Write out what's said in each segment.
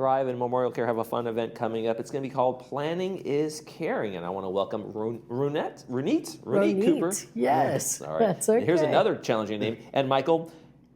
Thrive and MemorialCare have a fun event coming up. It's going to be called Planning is Caring, and I want to welcome Ronit Cooper. Yes, all right. That's okay. Here's another challenging name, and Michael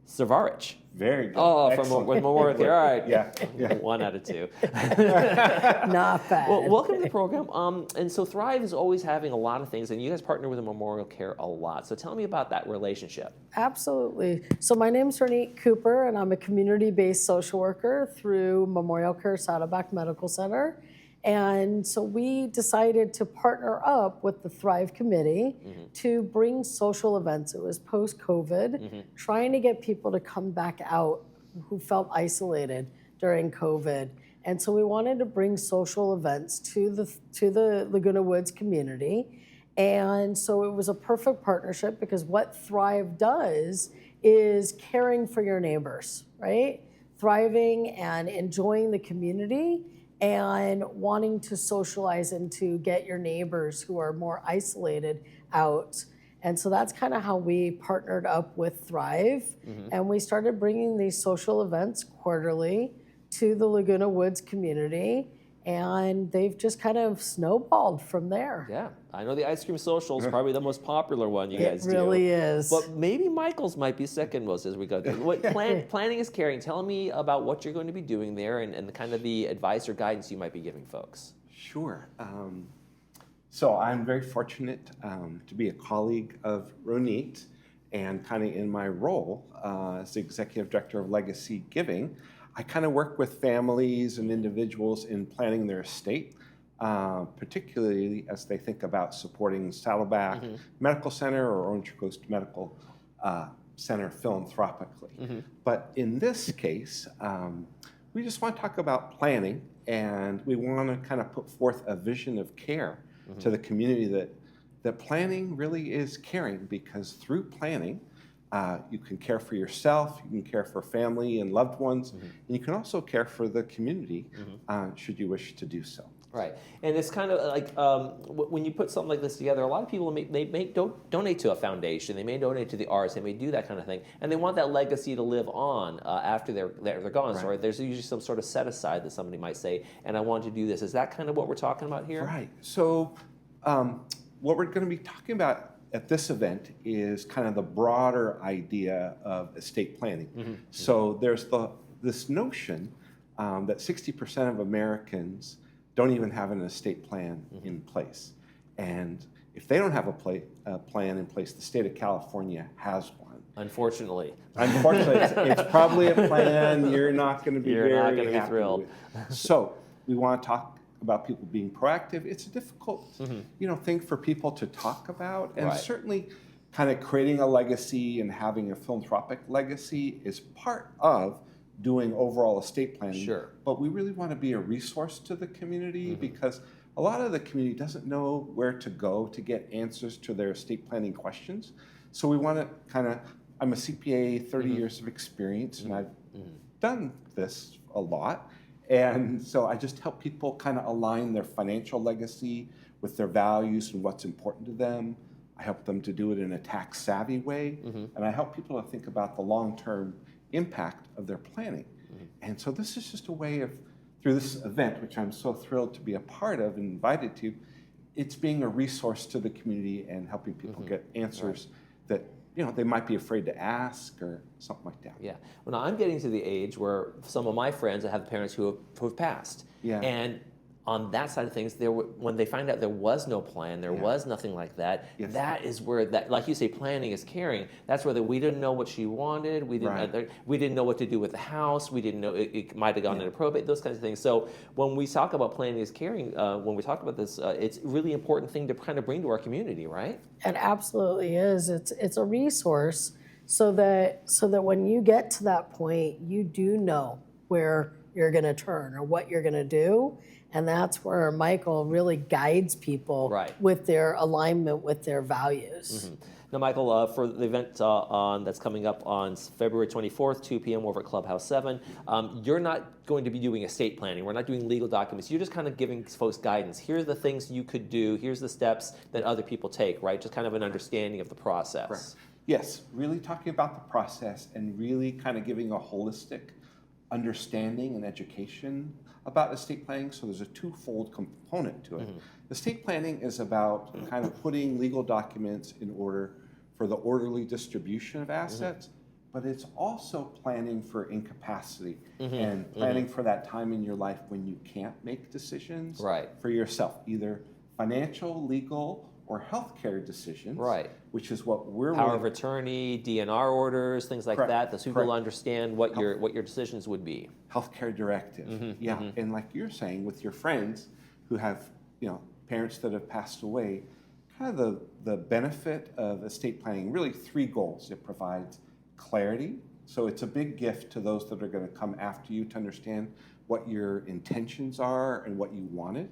Savarich. Very good. Oh, with MemorialCare. All right. Yeah. 1 out of 2. Not bad. Well, welcome to the program. And so Thrive is always having a lot of things, and you guys partner with MemorialCare a lot. So tell me about that relationship. Absolutely. So my name's Ronit Cooper, and I'm a community-based social worker through MemorialCare Saddleback Medical Center. And so we decided to partner up with the Thrive Committee to bring social events. It was post-COVID, trying to get people to come back out who felt isolated during COVID. And so we wanted to bring social events to the Laguna Woods community. And so it was a perfect partnership because what Thrive does is caring for your neighbors, right? Thriving and enjoying the community and wanting to socialize and to get your neighbors who are more isolated out. And so that's kind of how we partnered up with Thrive. And we started bringing these social events quarterly to the Laguna Woods community. And they've just kind of snowballed from there. Yeah, I know the ice cream social is probably the most popular one you guys do. It really is. But maybe Michael's might be second most as we go. Planning is Caring. Tell me about what you're going to be doing there and kind of the advice or guidance you might be giving folks. Sure. So I'm very fortunate to be a colleague of Ronit, and kind of in my role as the Executive Director of Legacy Giving, I kind of work with families and individuals in planning their estate, particularly as they think about supporting Saddleback Medical Center or Orange Coast Medical Center philanthropically. But in this case, we just want to talk about planning, and we want to kind of put forth a vision of care to the community that planning really is caring, because through planning, you can care for yourself, you can care for family and loved ones, and you can also care for the community should you wish to do so. Right, and it's kind of like when you put something like this together, a lot of people may donate to a foundation, they may donate to the arts, they may do that kind of thing, and they want that legacy to live on after they're gone. Right. So there's usually some sort of set aside that somebody might say, and I want to do this. Is that kind of what we're talking about here? Right. So what we're going to be talking about at this event is kind of the broader idea of estate planning. So there's this notion that 60% of Americans don't even have an estate plan in place. And if they don't have a plan in place, the state of California has one. Unfortunately. It's probably a plan you're not going to be You're not very gonna be thrilled. with. So we want to talk about people being proactive. It's a difficult thing for people to talk about, and certainly kind of creating a legacy and having a philanthropic legacy is part of doing overall estate planning. Sure. But we really want to be a resource to the community because a lot of the community doesn't know where to go to get answers to their estate planning questions. So we want to I'm a CPA, 30 years of experience, and I've done this a lot. And so I just help people kind of align their financial legacy with their values and what's important to them. I help them to do it in a tax-savvy way. And I help people to think about the long-term impact of their planning. And so this is just a way of, through this event, which I'm so thrilled to be a part of and invited to, it's being a resource to the community and helping people get answers that they might be afraid to ask or something like that. Yeah. Well, now I'm getting to the age where some of my friends have parents who have passed. Yeah. And on that side of things, when they find out there was no plan, there was nothing like that, that is where that, like you say, planning is caring. That's where we didn't know what she wanted. We didn't know what to do with the house. We didn't know it might have gone into probate, those kinds of things. So when we talk about planning is caring, when we talk about this, it's a really important thing to kind of bring to our community, right? It absolutely is. It's a resource so that when you get to that point, you do know where you're going to turn or what you're going to do. And that's where Michael really guides people with their alignment with their values. Now, Michael, for the event that's coming up on February 24th, 2 p.m. over at Clubhouse 7, you're not going to be doing estate planning. We're not doing legal documents. You're just kind of giving folks guidance. Here's the things you could do. Here's the steps that other people take, right? Just kind of an understanding of the process. Yes, really talking about the process and really kind of giving a holistic understanding and education about estate planning. So there's a twofold component to it. Estate planning is about kind of putting legal documents in order for the orderly distribution of assets, but it's also planning for incapacity and planning for that time in your life when you can't make decisions for yourself, either financial, legal, or healthcare decisions, which is what we're power of attorney, DNR orders, things like that, so people understand what your decisions would be. Healthcare directive, and like you're saying, with your friends who have parents that have passed away, kind of the benefit of estate planning, really three goals. It provides clarity, so it's a big gift to those that are going to come after you to understand what your intentions are and what you wanted,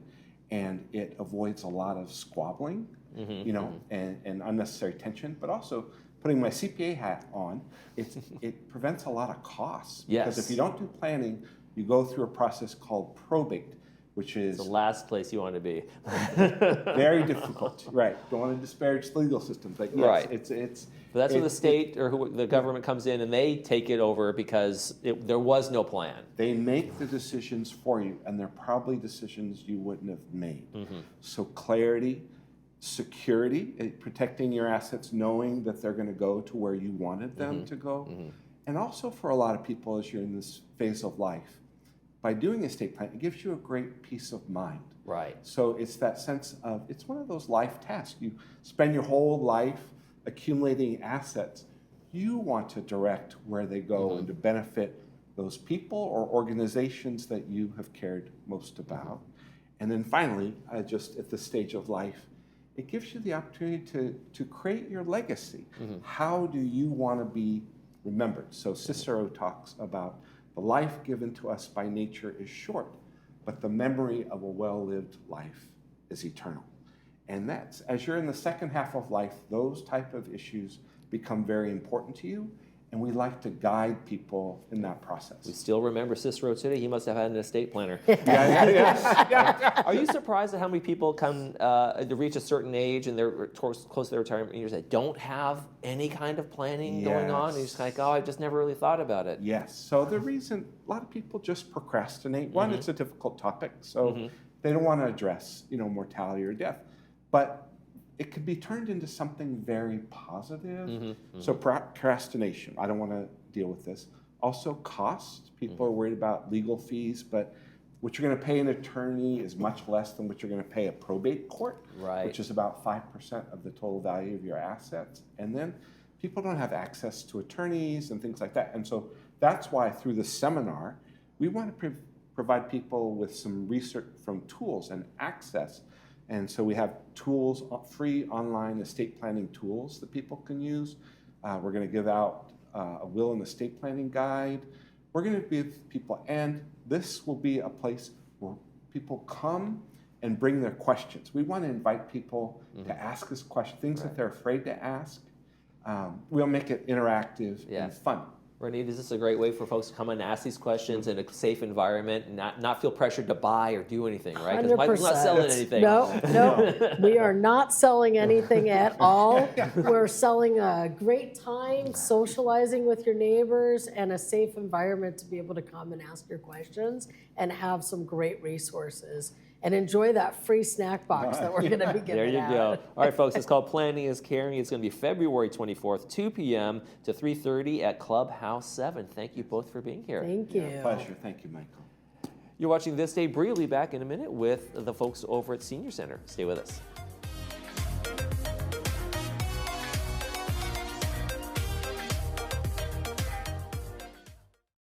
and it avoids a lot of squabbling, and unnecessary tension, but also putting my CPA hat on, it prevents a lot of costs. Because if you don't do planning, you go through a process called probate, which is the last place you want to be. very difficult, right? Don't want to disparage the legal systems, but yes, it's. But that's where the state or the government comes in and they take it over because there was no plan. They make the decisions for you, and they're probably decisions you wouldn't have made. So clarity, security, protecting your assets, knowing that they're going to go to where you wanted them to go, and also for a lot of people as you're in this phase of life, by doing estate planning, it gives you a great peace of mind. So it's that sense of, it's one of those life tasks. You spend your whole life accumulating assets. You want to direct where they go and to benefit those people or organizations that you have cared most about. And then finally, just at this stage of life, it gives you the opportunity to create your legacy. How do you want to be remembered? So Cicero talks about the life given to us by nature is short, but the memory of a well-lived life is eternal. And that's, as you're in the second half of life, those type of issues become very important to you, and we like to guide people in that process. We still remember Cicero today. He must have had an estate planner. Are you surprised at how many people come to reach a certain age and they're close to their retirement years that don't have any kind of planning going on? And you're just like, oh, I just never really thought about it. Yes. So the reason a lot of people just procrastinate, one, it's a difficult topic, so they don't want to address, mortality or death. But it could be turned into something very positive. So procrastination, I don't want to deal with this. Also cost, people are worried about legal fees, but what you're going to pay an attorney is much less than what you're going to pay a probate court, which is about 5% of the total value of your assets. And then people don't have access to attorneys and things like that. And so that's why through the seminar, we want to provide people with some research from tools and access. And so we have tools, free online estate planning tools that people can use. We're going to give out a will and estate planning guide. We're going to give people, and this will be a place where people come and bring their questions. We want to invite people to ask us questions, things that they're afraid to ask. We'll make it interactive and fun. Ronit, is this a great way for folks to come and ask these questions in a safe environment and not feel pressured to buy or do anything, right? Because Michael's not selling anything. No, we are not selling anything at all. We're selling a great time, socializing with your neighbors, and a safe environment to be able to come and ask your questions and have some great resources. And enjoy that free snack box that we're going to be giving out. There you go. All right, folks, it's called Planning is Caring. It's going to be February 24th, 2 p.m. to 3:30 at Clubhouse 7. Thank you both for being here. Thank you. Pleasure. Thank you, Michael. You're watching This Day. Bree will be back in a minute with the folks over at Senior Center. Stay with us.